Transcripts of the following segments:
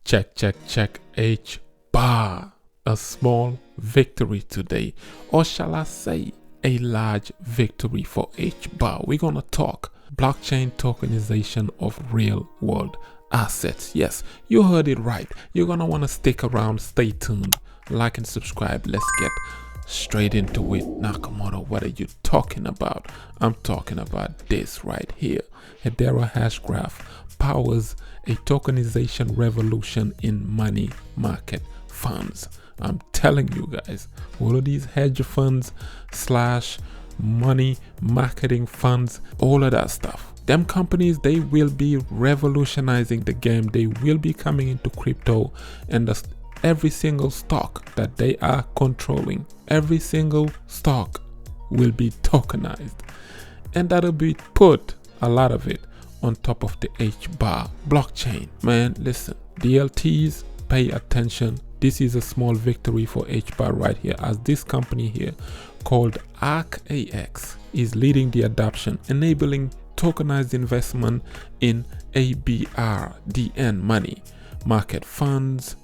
Check. Hbar. A small victory today, or shall I say a large victory for Hbar. We're gonna talk blockchain tokenization of real world assets. Yes, you heard it right. You're gonna want to stick around, stay tuned, like and subscribe. Let's get straight into it. Nakamoto, what are you talking about? I'm talking about this right here. Hedera Hashgraph powers a tokenization revolution in money market funds. I'm telling you guys, all of these hedge funds / money marketing funds, all of that stuff, them companies, they will be revolutionizing the game. They will be coming into crypto, and every single stock that they are controlling, every single stock will be tokenized, and that'll be put, a lot of it, on top of the Hbar blockchain. Man, listen, DLTs, pay attention. This is a small victory for Hbar right here, as this company here called ARCAX is leading the adoption, enabling tokenized investment in ABRDN money market funds.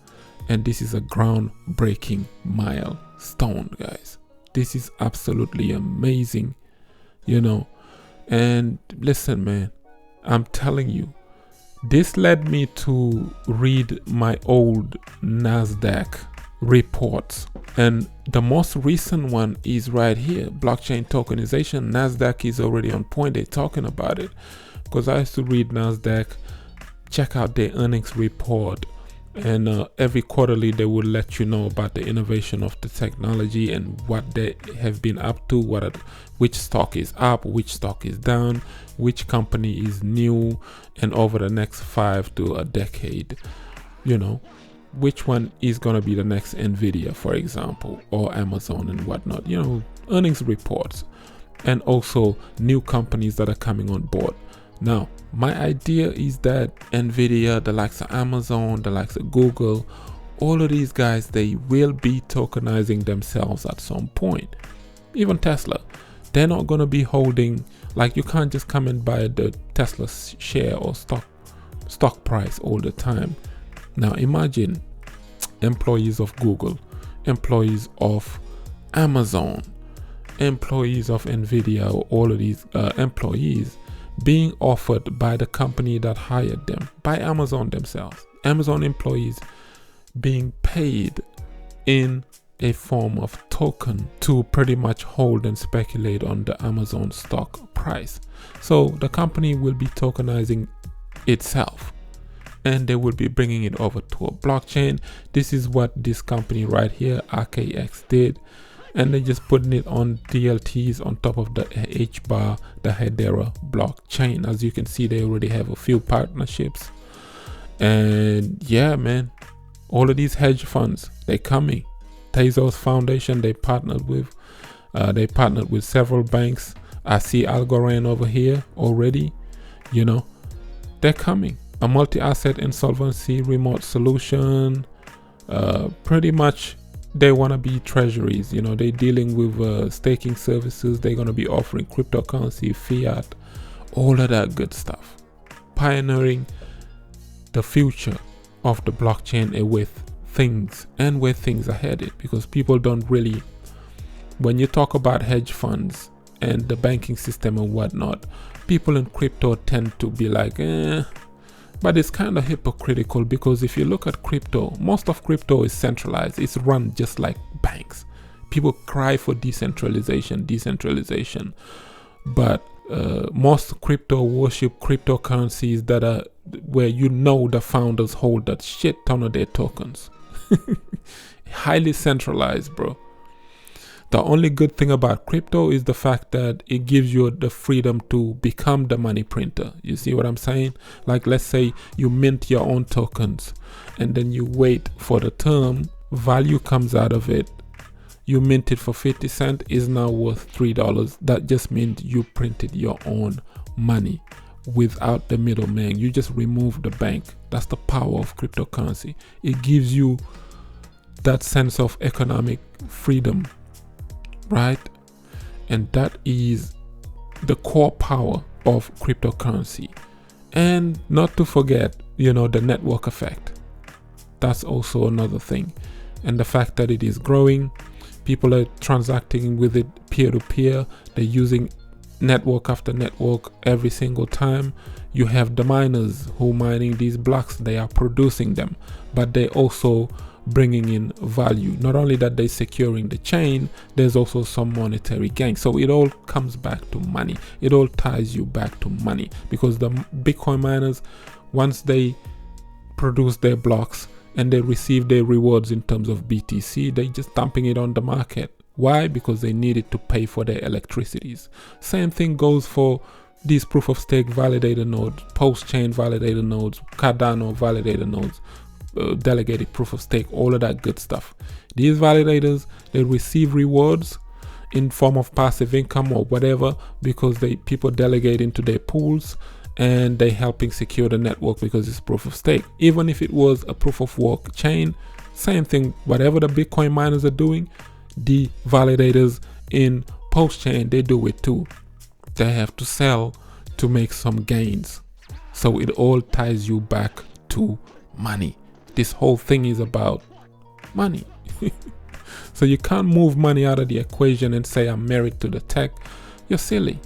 And this is a groundbreaking milestone, guys. This is absolutely amazing, you know. And listen, man, I'm telling you, this led me to read my old NASDAQ reports, and the most recent one is right here, blockchain tokenization. NASDAQ is already on point. They're talking about it, because I used to read NASDAQ, check out their earnings report, and every quarterly they will let you know about the innovation of the technology and what they have been up to, which stock is up, which stock is down, which company is new, and over the next 5 to a decade, you know, which one is going to be the next Nvidia, for example, or Amazon and whatnot, you know, earnings reports, and also new companies that are coming on board. Now, my idea is that Nvidia, the likes of Amazon, the likes of Google, all of these guys, they will be tokenizing themselves at some point. Even Tesla, they're not going to be holding, like, you can't just come and buy the Tesla share or stock price all the time. Now imagine employees of Google, employees of Amazon, employees of Nvidia, all of these employees being offered by the company that hired them, by Amazon themselves. Amazon employees being paid in a form of token to pretty much hold and speculate on the Amazon stock price. So the company will be tokenizing itself, and they will be bringing it over to a blockchain. This is what this company right here, ARCAX, did. And they're just putting it on DLTs on top of the Hbar, the Hedera blockchain. As you can see, they already have a few partnerships. And yeah, man, all of these hedge funds, they're coming. Tezos Foundation, they partnered with several banks. I see Algorand over here already, you know, they're coming. A multi-asset insolvency remote solution, pretty much. They want to be treasuries, you know, they're dealing with staking services. They're going to be offering cryptocurrency, fiat, all of that good stuff. Pioneering the future of the blockchain and with things and where things are headed, because people don't really, when you talk about hedge funds and the banking system and whatnot, people in crypto tend to be like, but it's kind of hypocritical, because if you look at crypto, most of crypto is centralized. It's run just like banks. People cry for decentralization, but most crypto worship cryptocurrencies that are where, you know, the founders hold that shit ton of their tokens. Highly centralized, bro. The only good thing about crypto is the fact that it gives you the freedom to become the money printer. You see what I'm saying? Like, let's say you mint your own tokens, and then you wait for the term, value comes out of it. You mint it for 50 cents, is now worth $3. That just means you printed your own money without the middleman. You just remove the bank. That's the power of cryptocurrency. It gives you that sense of economic freedom, right? And that is the core power of cryptocurrency. And not to forget, you know, the network effect. That's also another thing. And the fact that it is growing, people are transacting with it peer-to-peer. They're using network after network every single time. You have the miners who mining these blocks. They are producing them, but they also bringing in value. Not only that they're securing the chain, there's also some monetary gain. So it all comes back to money. It all ties you back to money, because the Bitcoin miners, once they produce their blocks and they receive their rewards in terms of BTC, they just dumping it on the market. Why? Because they need it to pay for their electricities. Same thing goes for these proof of stake validator nodes, pulsechain validator nodes, Cardano validator nodes, delegated proof of stake, all of that good stuff. These validators, they receive rewards in form of passive income or whatever, because people delegate into their pools, and they helping secure the network because it's proof of stake. Even if it was a proof of work chain, same thing. Whatever the Bitcoin miners are doing, the validators in pulsechain, they do it too. They have to sell to make some gains. So it all ties you back to money. This whole thing is about money. So you can't move money out of the equation and say I'm married to the tech. You're silly.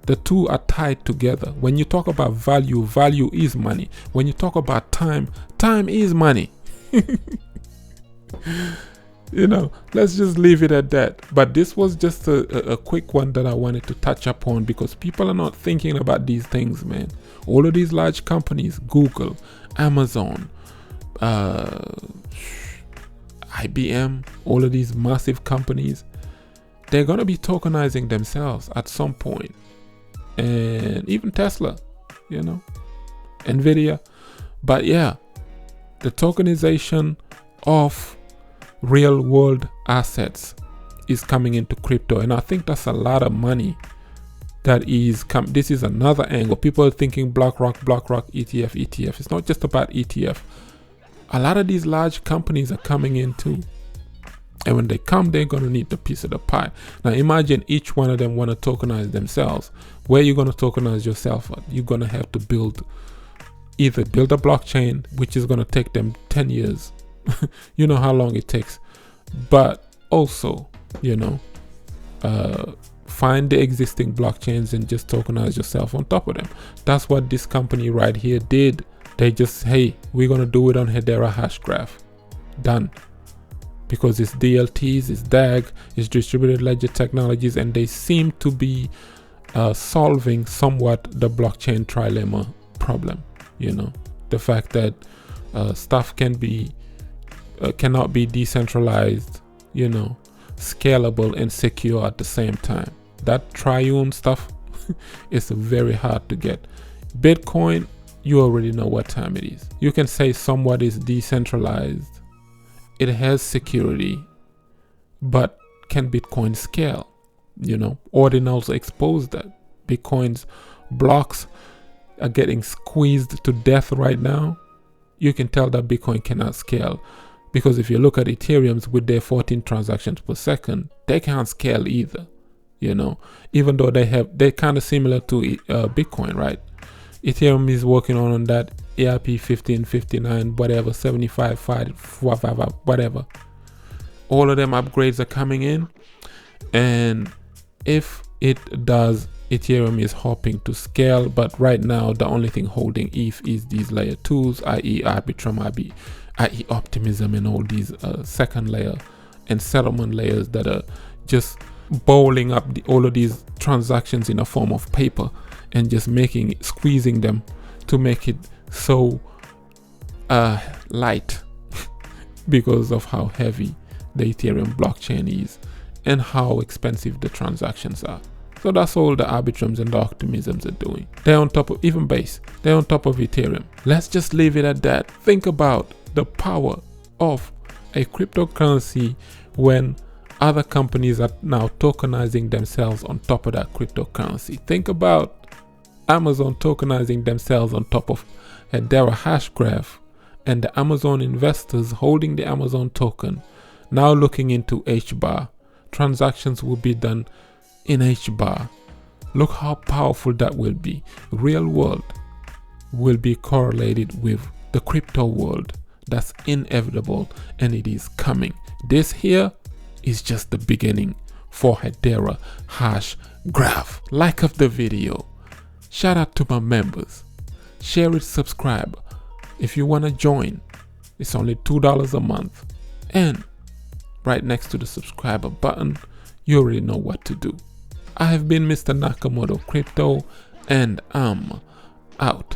The two are tied together. When you talk about value, value is money. When you talk about time, time is money. You know, let's just leave it at that. But this was just a quick one that I wanted to touch upon, because people are not thinking about these things, man. All of these large companies, Google, Amazon, IBM, all of these massive companies, they're going to be tokenizing themselves at some point. And even Tesla, you know, Nvidia. But yeah, the tokenization of real world assets is coming into crypto, and I think that's a lot of money that is this is another angle. People are thinking BlackRock, ETF. It's not just about ETF. A lot of these large companies are coming in too, and when they come, they're going to need the piece of the pie. Now imagine each one of them want to tokenize themselves. Where you're going to tokenize yourself at? You're going to have to either build a blockchain, which is going to take them 10 years. You know how long it takes. But also, you know, find the existing blockchains and just tokenize yourself on top of them. That's what this company right here did. They just, hey, we're going to do it on Hedera Hashgraph. Done. Because it's DLTs, it's DAG, it's distributed ledger technologies, and they seem to be solving somewhat the blockchain trilemma problem. You know, the fact that stuff cannot be decentralized, you know, scalable and secure at the same time. That triune stuff is very hard to get. Bitcoin, you already know what time it is. You can say somewhat is decentralized. It has security, but can Bitcoin scale? You know, ordinals expose that. Bitcoin's blocks are getting squeezed to death right now. You can tell that Bitcoin cannot scale, because if you look at Ethereum's with their 14 transactions per second, they can't scale either. You know, even though they're kind of similar to Bitcoin, right? Ethereum is working on that ERP 1559, whatever, 75, 5, whatever. All of them upgrades are coming in, and if it does, Ethereum is hoping to scale. But right now, the only thing holding ETH is these layer 2s, i.e. arbitrum, i.e. optimism, and all these second layer and settlement layers that are just bowling up all of these transactions in a form of paper and just squeezing them to make it so light because of how heavy the Ethereum blockchain is and how expensive the transactions are. So that's all the arbitrums and the optimisms are doing. They're on top of even base. They're on top of Ethereum. Let's just leave it at that. Think about the power of a cryptocurrency when other companies are now tokenizing themselves on top of that cryptocurrency. Think about Amazon tokenizing themselves on top of Hedera Hashgraph, and the Amazon investors holding the Amazon token now looking into Hbar. Transactions will be done in Hbar. Look how powerful that will be. Real world will be correlated with the crypto world. That's inevitable and it is coming. This here is just the beginning for Hedera Hashgraph. Like of the video. Shout out to my members. Share it, subscribe. If you want to join, it's only $2 a month. And right next to the subscriber button, you already know what to do. I have been Mr. Nakamoto Crypto, and I'm out.